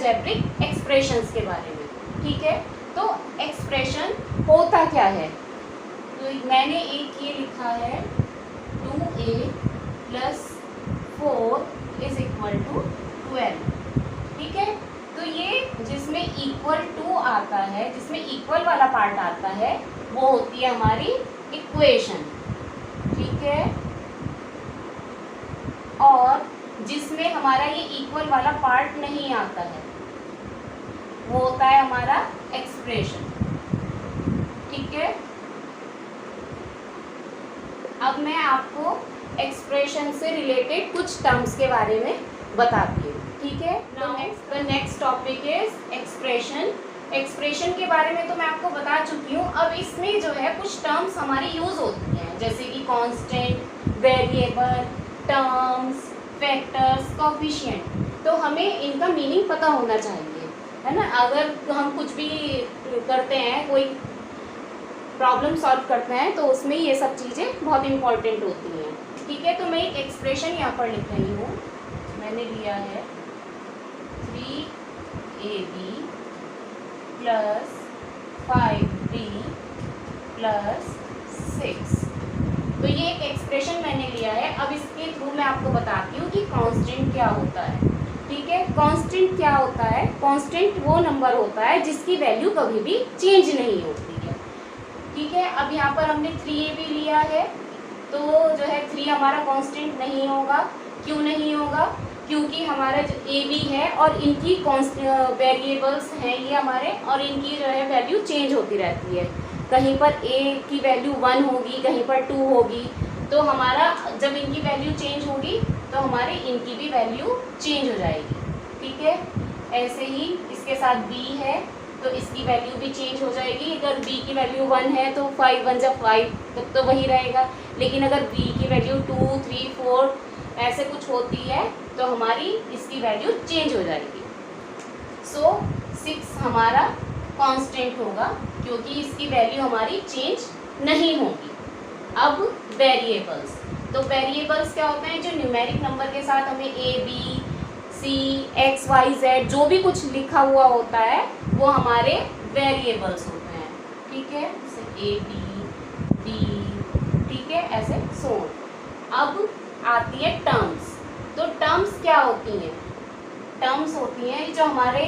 Algebraic expressions के बारे में। ठीक है, तो एक्सप्रेशन होता क्या है, तो मैंने एक ये लिखा है 2a + 4 = 12। ठीक है, तो ये जिसमें इक्वल टू आता है, जिसमें इक्वल वाला पार्ट आता है, वो होती है हमारी इक्वेशन। ठीक है, और जिसमें हमारा ये इक्वल वाला पार्ट नहीं आता है वो होता है हमारा एक्सप्रेशन। ठीक है, अब मैं आपको एक्सप्रेशन से रिलेटेड कुछ टर्म्स के बारे में बताती हूँ। ठीक है, the next topic is expression. Expression के बारे में तो मैं आपको बता चुकी हूँ। अब इसमें जो है कुछ टर्म्स हमारी यूज होती हैं, जैसे कि constant, variable, terms, factors, coefficient. तो हमें इनका मीनिंग पता होना चाहिए, है ना। अगर हम कुछ भी करते हैं, कोई प्रॉब्लम सॉल्व करते हैं, तो उसमें ये सब चीज़ें बहुत इंपॉर्टेंट होती हैं। ठीक है, तो मैं एक एक्सप्रेशन यहाँ पर लिख रही हूँ। मैंने लिया है 3ab + 5b + 6। तो ये एक एक्सप्रेशन मैंने लिया है। अब इसके थ्रू मैं आपको बताती हूँ कि कांस्टेंट क्या होता है। ठीक है, कांस्टेंट क्या होता है? कांस्टेंट वो नंबर होता है जिसकी वैल्यू कभी भी चेंज नहीं होती है। ठीक है, अब यहाँ पर हमने 3ab लिया है, तो जो है 3 हमारा कांस्टेंट नहीं होगा। क्यों नहीं होगा? क्योंकि हमारा जो ab है और इनकी वेरिएबल्स हैं ये हमारे, और इनकी जो है वैल्यू चेंज होती रहती है। कहीं पर a की वैल्यू 1 होगी, कहीं पर 2 होगी। तो हमारा जब इनकी वैल्यू चेंज होगी तो हमारे इनकी भी वैल्यू चेंज हो जाएगी। ठीक है, ऐसे ही इसके साथ b है, तो इसकी वैल्यू भी चेंज हो जाएगी। अगर b की वैल्यू 1 है तो 5 1 = 5 तब तो वही रहेगा। लेकिन अगर b की वैल्यू 2 3 4 ऐसे कुछ होती है तो हमारी इसकी वैल्यू चेंज हो जाएगी। सो 6 हमारा कांस्टेंट होगा क्योंकि इसकी वैल्यू हमारी चेंज नहीं होगी। अब वेरिएबल्स, तो वेरिएबल्स क्या होते हैं? जो न्यूमेरिक नंबर के साथ हमें a b c x y z जो भी कुछ लिखा हुआ होता है वो हमारे वेरिएबल्स होते हैं। ठीक है, जैसे a b d, ठीक है, ऐसे सो। अब आती है टर्म्स। तो टर्म्स क्या होती हैं? टर्म्स होती हैं जो हमारे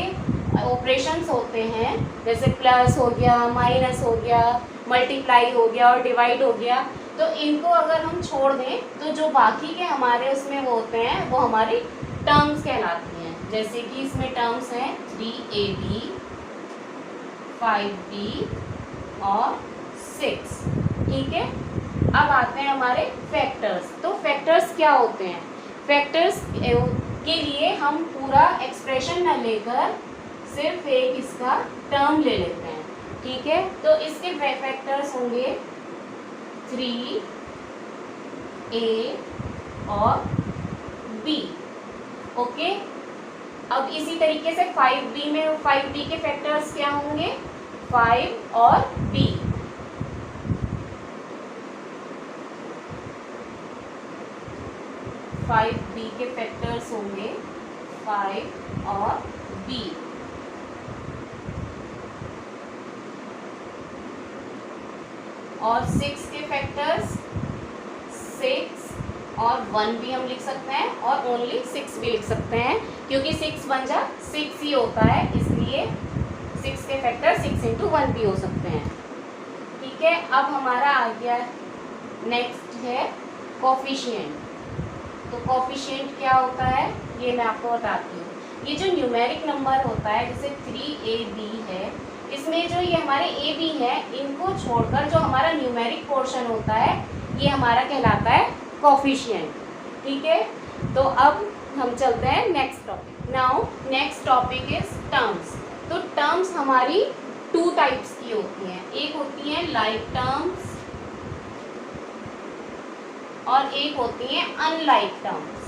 ऑपरेशंस होते हैं, जैसे प्लस हो गया, माइनस हो गया, मल्टीप्लाई हो गया और डिवाइड हो गया। तो इनको अगर हम छोड़ दें तो जो बाकी के हमारे उसमें वो होते हैं वो हमारी टर्म्स कहलाती हैं। जैसे कि इसमें टर्म्स हैं 3ab 5b और 6। ठीक है, अब आते हैं हमारे फैक्टर्स। तो फैक्टर्स क्या होते हैं? फैक्टर्स के लिए हम पूरा एक्सप्रेशन न लेकर सिर्फ एक इसका टर्म ले लेते हैं। ठीक है, तो इसके फैक्टर्स होंगे 3a और b। ओके, अब इसी तरीके से 5b में 5b के फैक्टर्स क्या होंगे? 5 और b। फाइव b के फैक्टर्स होंगे 5 और b। और 6 के फैक्टर्स 6 और 1 भी हम लिख सकते हैं, और ओनली 6 भी लिख सकते हैं क्योंकि 6 1 जा 6 ही होता है, इसलिए 6 के फैक्टर 6 × 1 भी हो सकते हैं। ठीक है, अब हमारा आ गया नेक्स्ट है कोएफिशिएंट। तो कोएफिशिएंट क्या होता है ये मैं आपको बताती हूँ। ये जो न्यूमेरिक नंबर होता है, जैसे 3ab है, इसमें जो ये हमारे a b है, इनको छोड़कर जो हमारा न्यूमेरिक पोर्शन होता है ये हमारा कहलाता है कोएफिशिएंट। ठीक है, तो अब हम चलते हैं next topic. Now next topic is terms. तो टर्म्स हमारी 2 टाइप्स की होती हैं। एक होती है लाइक टर्म्स और एक होती हैं अनलाइक टर्म्स।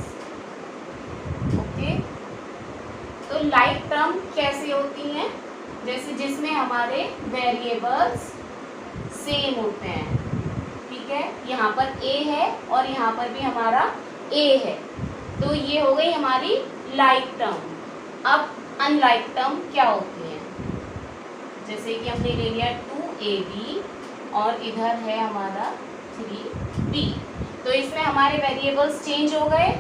ओके, तो लाइक टर्म कैसे होती हैं? जैसे जिसमें हमारे वेरिएबल्स सेम होते हैं। ठीक है, यहाँ पर a है और यहाँ पर भी हमारा a है, तो ये हो गई हमारी लाइक टर्म। अब अनलाइक टर्म क्या होती है। जैसे कि हमने ले लिया 2ab और इधर है हमारा 3b, तो इसमें हमारे वेरिएबल्स चेंज हो गए,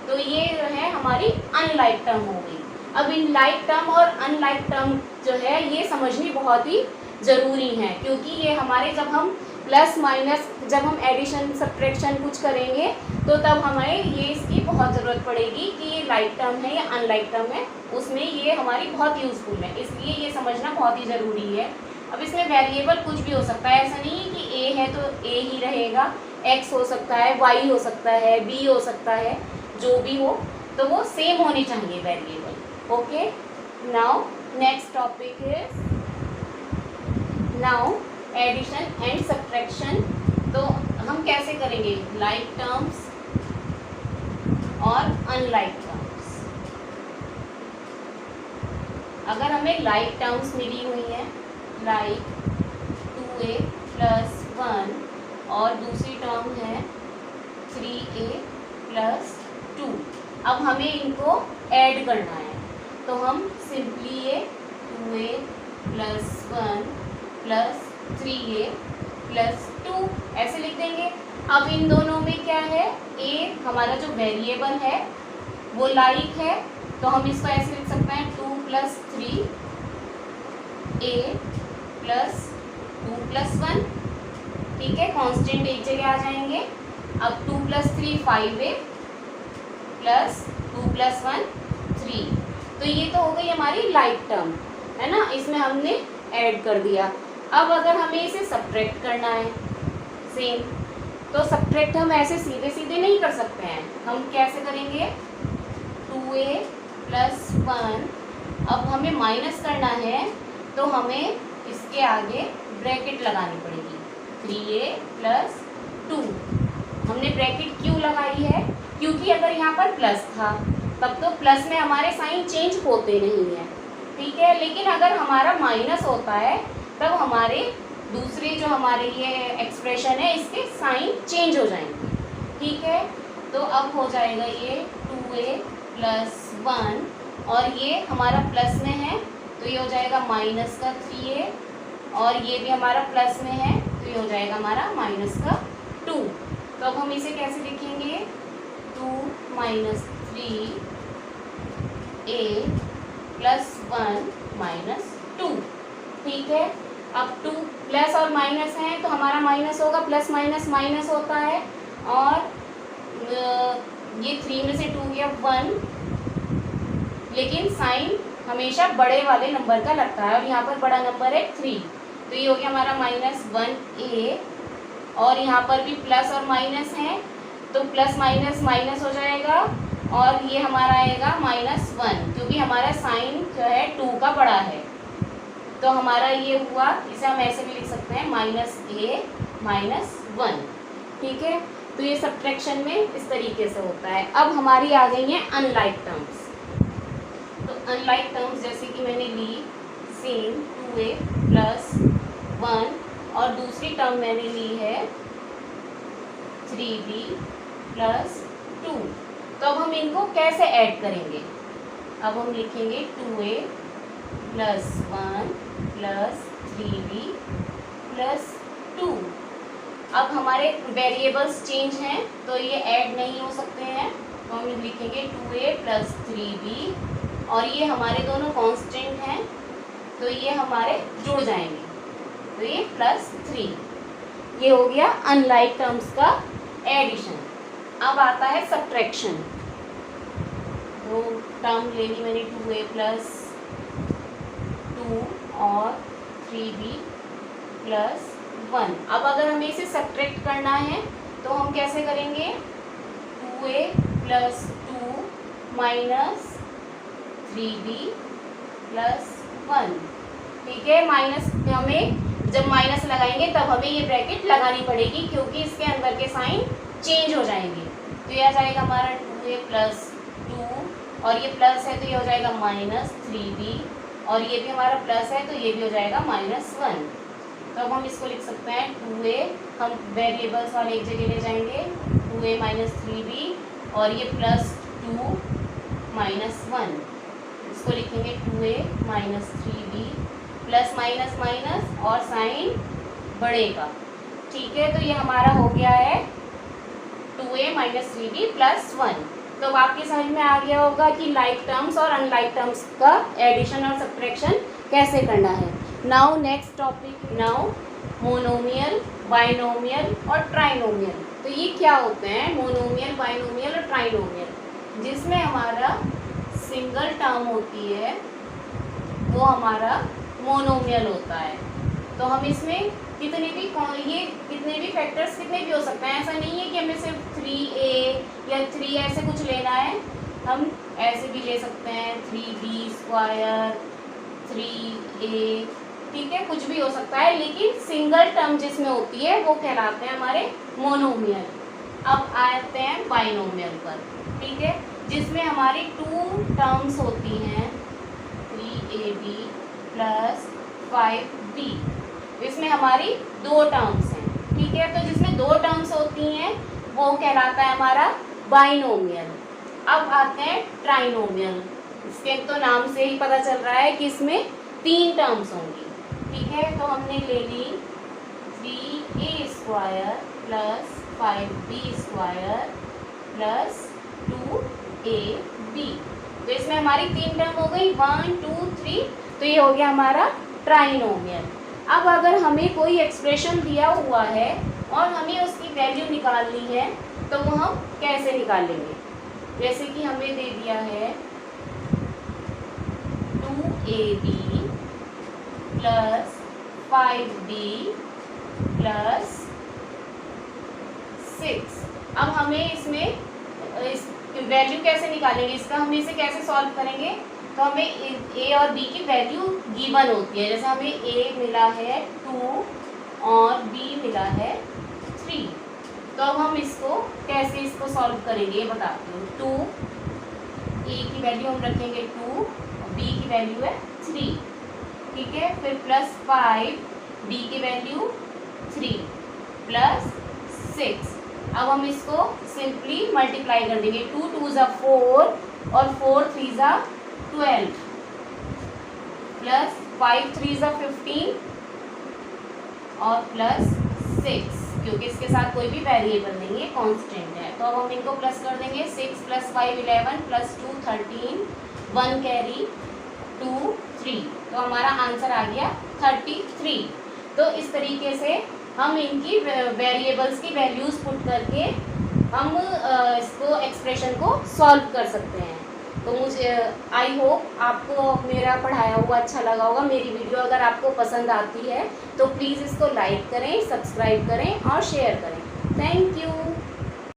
तो ये जो है हमारी अनलाइक टर्म हो गई। अब इन लाइक टर्म और अनलाइक टर्म जो है ये समझनी बहुत ही ज़रूरी है, क्योंकि ये हमारे जब हम प्लस माइनस, जब हम एडिशन सब्ट्रैक्शन कुछ करेंगे तो तब हमें ये इसकी बहुत ज़रूरत पड़ेगी कि ये लाइक टर्म है या अनलाइक टर्म है, उसमें ये हमारी बहुत यूज़फुल है, इसलिए ये समझना बहुत ही ज़रूरी है। अब इसमें वेरिएबल कुछ भी हो सकता है, ऐसा नहीं है कि ए है तो ए ही रहेगा, एक्स हो सकता है, वाई हो सकता है, बी हो सकता है, जो भी हो तो वो सेम होने चाहिए variable. Okay, now next topic is now addition and subtraction. तो हम कैसे करेंगे, लाइक टर्म्स और अनलाइक टर्म्स। अगर हमें लाइक टर्म्स मिली हुई है, लाइक 2a + 1 और दूसरी टर्म है 3a + 2, अब हमें इनको ऐड करना है, तो हम सिंपली ये 2a + 1 + 3a + 2 ऐसे लिख देंगे। अब इन दोनों में क्या है, a हमारा जो वेरिएबल है वो लाइक है, तो हम इसको ऐसे लिख सकते हैं 2 + 3 a + 2 + 1, ठीक है, कांस्टेंट एक जगह आ जाएंगे। अब 2 + 3 5a + 2 + 1 3, तो ये तो हो गई हमारी लाइक टर्म, है ना, इसमें हमने ऐड कर दिया। अब अगर हमें इसे सब्ट्रैक्ट करना है सेम, तो सब्ट्रैक्ट हम ऐसे सीधे सीधे नहीं कर सकते हैं, हम कैसे करेंगे, 2a + 1, अब हमें माइनस करना है तो हमें इसके आगे ब्रैकेट लगानी पड़ेगी, 3a + 2। हमने ब्रैकेट क्यों लगाई है, क्योंकि अगर यहाँ पर प्लस था तब तो प्लस में हमारे साइन चेंज होते नहीं हैं, ठीक है, लेकिन अगर हमारा माइनस होता है तब हमारे दूसरे जो हमारे ये एक्सप्रेशन है इसके साइन चेंज हो जाएंगे, ठीक है। तो अब हो जाएगा ये 2a + 1 और ये हमारा प्लस में है तो ये हो जाएगा माइनस का 3a, और ये भी हमारा प्लस में है तो ये हो जाएगा हमारा माइनस का 2। तो अब हम इसे कैसे लिखेंगे, 2 - 3a + 1 - 2, ठीक है। अब 2 प्लस और माइनस है तो हमारा माइनस होगा, प्लस माइनस माइनस होता है, और ये 3 में से 2 गया 1, लेकिन साइन हमेशा बड़े वाले नंबर का लगता है, और यहाँ पर बड़ा नंबर है 3, तो ये हो गया हमारा -1a, और यहाँ पर भी प्लस और माइनस है तो प्लस माइनस माइनस हो जाएगा, और ये हमारा आएगा -1, क्योंकि हमारा साइन जो है 2 का बड़ा है, तो हमारा ये हुआ, इसे हम ऐसे भी लिख सकते हैं -a - 1, ठीक है। तो ये सब्ट्रैक्शन में इस तरीके से होता है। अब हमारी आ गई हैं अनलाइक टर्म्स। तो अनलाइक टर्म्स जैसे कि मैंने ली सेम 2a + 1 और दूसरी टर्म मैंने ली है 3b + 2। तो अब हम इनको कैसे ऐड करेंगे, अब हम लिखेंगे 2a + 1 + 3b + 2। अब हमारे वेरिएबल्स चेंज हैं तो ये ऐड नहीं हो सकते हैं, तो हम लिखेंगे 2a + 3b, और ये हमारे दोनों कांस्टेंट हैं तो ये हमारे जुड़ जाएंगे, तो ये +3। ये हो गया अनलाइक टर्म्स का एडिशन। अब आता है सब्ट्रैक्शन। तो टर्म ले ली मैंने 2a + 2 और 3b + 1। अब अगर हमें इसे सब्ट्रैक्ट करना है तो हम कैसे करेंगे, 2a + 2 - 3b + 1, ठीक है। माइनस हमें जब माइनस लगाएंगे तब हमें ये ब्रैकेट लगानी पड़ेगी, क्योंकि इसके अंदर के साइन चेंज हो जाएंगे। तो ये आ जाएगा हमारा 2a + 2, और ये प्लस है तो ये हो जाएगा -3b, और ये भी हमारा प्लस है तो ये भी हो जाएगा -1। तो अब हम इसको लिख सकते हैं 2a, हम वेरिएबल्स वाले एक जगह ले जाएंगे, 2a - 3b, और ये +2 - 1, इसको लिखेंगे 2a minus 3b plus minus minus और साइन बढ़ेगा। ठीक है, तो ये हमारा हो गया है 2a माइनस 3b प्लस 1। तो अब आपके समझ में आ गया होगा कि लाइक टर्म्स और अनलाइक टर्म्स का एडिशन और सब्ट्रैक्शन कैसे करना है। Now next topic, now monomial, binomial और ट्राइनोमियल। तो ये क्या होते हैं मोनोमियल, बाइनोमियल और ट्राइनोमियल? जिसमें हमारा सिंगल टर्म होती है वो हमारा मोनोमियल होता है। तो हम इसमें कितने भी फैक्टर्स कितने भी हो सकते हैं, ऐसा नहीं है कि हमें सिर्फ 3a या 3 ऐसे कुछ लेना है। हम ऐसे भी ले सकते हैं 3b स्क्वायर 3a, ठीक है, कुछ भी हो सकता है, लेकिन सिंगल टर्म जिसमें होती है वो कहलाते हैं हमारे मोनोमियल। अब आते हैं बाइनोमियल पर, ठीक है, जिसमें हमारी 2 टर्म्स होती हैं 3ab प्लस 5b। इसमें हमारी 2 टर्म्स हैं, ठीक है। तो जिसमें 2 टर्म्स होती हैं वो कहलाता है हमारा बाइनोमियल। अब आते हैं ट्राइनोमियल। इसके तो नाम से ही पता चल रहा है कि इसमें 3 टर्म्स होंगी, ठीक है। तो हमने ले ली 3a square plus 5b square plus 2ab। तो इसमें हमारी 3 टर्म हो गई 1 2 3। तो ये हो गया हमारा ट्राइनोमियल। अब अगर हमें कोई एक्सप्रेशन दिया हुआ है और हमें उसकी वैल्यू निकालनी है तो वो हम कैसे निकालेंगे? जैसे कि हमें दे दिया है 2ab प्लस 5b प्लस 6। अब हमें इसमें इस वैल्यू कैसे निकालेंगे, इसका हम इसे कैसे सॉल्व करेंगे? तो हमें a और b की वैल्यू गिवन होती है। जैसे हमें a मिला है 2 और b मिला है 3। तो अब हम कैसे सॉल्व करेंगे ये बताती हूँ। 2 a की वैल्यू हम रखेंगे 2 और b की वैल्यू है 3, ठीक है। फिर प्लस 5 b की वैल्यू 3 प्लस 6। अब हम इसको सिंपली मल्टीप्लाई कर देंगे। 2 2 ज़ा 4 और 4 3 ज़ा 12 प्लस 5 3 ज़ा 15 और प्लस 6, क्योंकि इसके साथ कोई भी वेरिएबल नहीं है, कांस्टेंट है। तो अब हम इनको प्लस कर देंगे। 6 प्लस 5 11 प्लस 2 13, 1 कैरी 2 3। तो हमारा आंसर आ गया 33। तो इस तरीके से हम इनकी वेरिएबल्स की वैल्यूज़ पुट करके हम इसको एक्सप्रेशन को सॉल्व कर सकते हैं। तो मुझे आई होप आपको मेरा पढ़ाया हुआ अच्छा लगा होगा। मेरी वीडियो अगर आपको पसंद आती है तो प्लीज़ इसको लाइक करें, सब्सक्राइब करें और शेयर करें। Thank you.